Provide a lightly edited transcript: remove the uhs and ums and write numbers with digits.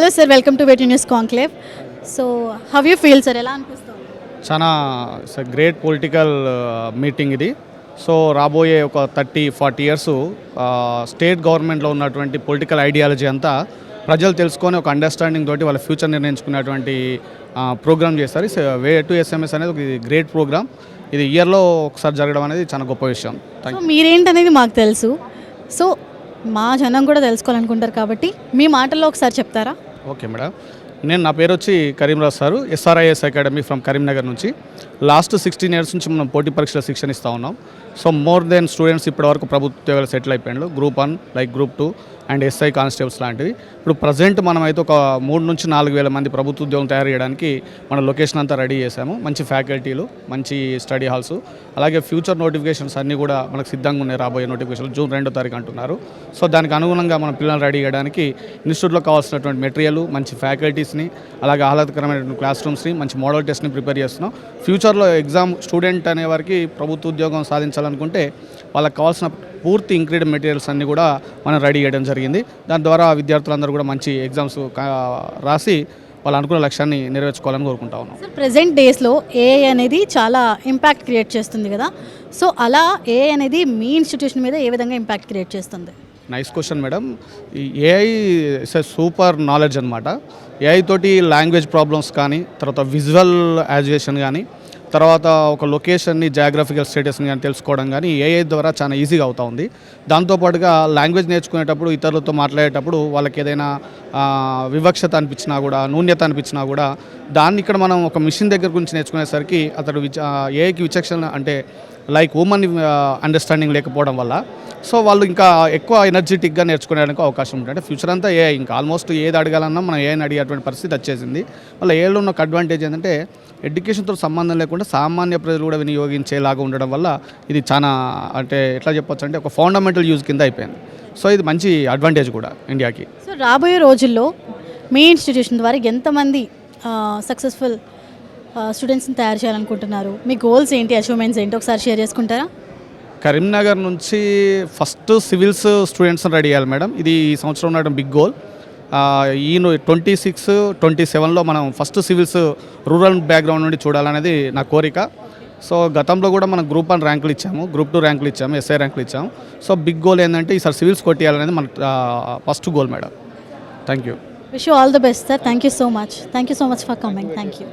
Hello sir, welcome to wet news conclave. So how you feel sir, ఎలా అనిపిస్తుంది? చాలా great political meeting ఇది. So రాబోయే ఒక 30-40 ఇయర్స్ స్టేట్ గవర్నమెంట్లో ఉన్నటువంటి పొలిటికల్ ఐడియాలజీ అంతా ప్రజలు తెలుసుకొని ఒక అండర్స్టాండింగ్ తోటి వాళ్ళ ఫ్యూచర్ నిర్ణయించుకునేటువంటి ప్రోగ్రామ్ చేస్తారు. వే టు ఎస్ఎంఎస్ అనేది ఒక గ్రేట్ ప్రోగ్రామ్. ఇది ఇయర్లో ఒకసారి జరగడం అనేది చాలా గొప్ప విషయం. సో మీరేంటనేది మాకు తెలుసు. సో మా జనం కూడా తెలుసుకోవాలనుకుంటారు కాబట్టి మీ మాటల్లో ఒకసారి చెప్తారా? ఓకే మేడం, నా పేరు వచ్చి Karimraj sir, SRIS academy from Karimnagar నుంచి. లాస్ట్ 16 ఇయర్స్ నుంచి మనం పోటీ పరీక్షల శిక్షణ ఇస్తూ ఉన్నాం. సో మోర్ దెన్ స్టూడెంట్స్ ఇప్పటివరకు ప్రభుత్వ ఉద్యోగాలు సెటిల్ అయిపోయాడు. Group 1 like group 2 and SI constables లాంటివి. ఇప్పుడు ప్రజెంట్ మనమైతే ఒక 3,000-4,000 మంది ప్రభుత్వ ఉద్యోగం తయారు చేయడానికి మన లొకేషన్ అంతా రెడీ చేశాము. మంచి ఫ్యాకల్టీలు, మంచి స్టడీ హాల్స్, అలాగే ఫ్యూచర్ నోటిఫికేషన్స్ అన్నీ కూడా మనకు సిద్ధంగా ఉన్నాయి. రాబోయే నోటిఫికేషన్లు జూన్ 2వ తారీఖు అంటున్నారు. సో దానికి అనుగుణంగా మన పిల్లల్ని రెడీ చేయడానికి ఇన్స్టిట్యూట్లో కావాల్సినటువంటి మెటీరియల్, మంచి ఫ్యాకల్టీస్ని, అలాగే ఆహ్లాదకరమైనటువంటి క్లాస్ రూమ్స్ని, మంచి మోడల్ టెస్ట్ని ప్రిపేర్ చేస్తున్నాం. ఫ్యూచర్లో ఎగ్జామ్ స్టూడెంట్ అనే వారికి ప్రభుత్వ ఉద్యోగం సాధించాలనుకుంటే వాళ్ళకి కావాల్సిన పూర్తి ఇంక్రీడియట్ మెటీరియల్స్ అన్నీ కూడా మనం రెడీ చేయడం జరిగింది. దాని ద్వారా విద్యార్థులందరూ కూడా మంచి ఎగ్జామ్స్ రాసి వాళ్ళ అనుకున్న లక్ష్యాన్ని నెరవేర్చుకోవాలని కోరుకుంటా ఉన్నాం. సార్, ప్రెజెంట్ డేస్లో ఏఐ అనేది చాలా ఇంపాక్ట్ క్రియేట్ చేస్తుంది కదా. సో అలా ఏఐ అనేది మీ ఇన్స్టిట్యూషన్ మీద ఏ విధంగా ఇంపాక్ట్ క్రియేట్ చేస్తుంది? Nice question madam. ఈ AI is a super knowledge అనమాట. ఏఐ తోటి లాంగ్వేజ్ ప్రాబ్లమ్స్ కానీ, తర్వాత విజువల్ యాజుయేషన్ కానీ, తర్వాత ఒక లొకేషన్ని, జాగ్రఫికల్ స్టేటస్ని కానీ తెలుసుకోవడం కానీ ఏఐ ద్వారా చాలా ఈజీగా అవుతూ ఉంది. దాంతోపాటుగా లాంగ్వేజ్ నేర్చుకునేటప్పుడు, ఇతరులతో మాట్లాడేటప్పుడు వాళ్ళకి ఏదైనా వివక్షత అనిపించినా కూడా, న్యూన్యత అనిపించినా కూడా దాన్ని ఇక్కడ మనం ఒక మిషన్ దగ్గర గురించి నేర్చుకునేసరికి అతడు ఏఐకి విచక్షణ అంటే లైక్ హ్యూమన్ అండర్స్టాండింగ్ లేకపోవడం వల్ల సో వాళ్ళు ఇంకా ఎక్కువ ఎనర్జెటిక్గా నేర్చుకునేందుకు అవకాశం ఉంటుంది. అంటే ఫ్యూచర్ అంతా ఏఐ, ఇంకా ఆల్మోస్ట్ ఏది అడగాలన్నా మనం ఏఐని అడిగేటువంటి పరిస్థితి వచ్చేసింది. వాళ్ళ ఏఐలో ఉన్న అడ్వాంటేజ్ ఏంటంటే ఎడ్యుకేషన్తో సంబంధం లేకుండా సామాన్య ప్రజలు కూడా వినియోగించేలాగా ఉండడం వల్ల ఇది చాలా అంటే ఎట్లా చెప్పొచ్చు అంటే ఒక ఫౌండమెంటల్ యూజ్ కింద అయిపోయింది. సో ఇది మంచి అడ్వాంటేజ్ కూడా ఇండియాకి. సో రాబోయే రోజుల్లో మీ ఇన్స్టిట్యూషన్ ద్వారా ఎంతమంది సక్సెస్ఫుల్ స్టూడెంట్స్ని తయారు చేయాలనుకుంటున్నారు? మీ గోల్స్ ఏంటి, అచీవ్మెంట్స్ ఏంటి, ఒకసారి షేర్ చేసుకుంటారా? కరీంనగర్ నుంచి ఫస్ట్ సివిల్స్ స్టూడెంట్స్ని రెడీ చేయాలి మేడం. ఇది ఈ సంవత్సరం ఉండడం బిగ్ గోల్. ఈ 26-27లో మనం ఫస్ట్ సివిల్స్ రూరల్ బ్యాక్గ్రౌండ్ నుండి చూడాలనేది నా కోరిక. సో గతంలో కూడా మనం గ్రూప్ 1 ర్యాంకులు ఇచ్చాము, గ్రూప్ 2 ర్యాంకులు ఇచ్చాము, SI ర్యాంకులు ఇచ్చాము. సో బిగ్ గోల్ ఏంటంటే ఈసారి సివిల్స్ కొట్టేయాలనేది మన first goal madam. Thank you. Wish you all the best sir. Thank you so much. Thank you so much for coming. Thank you.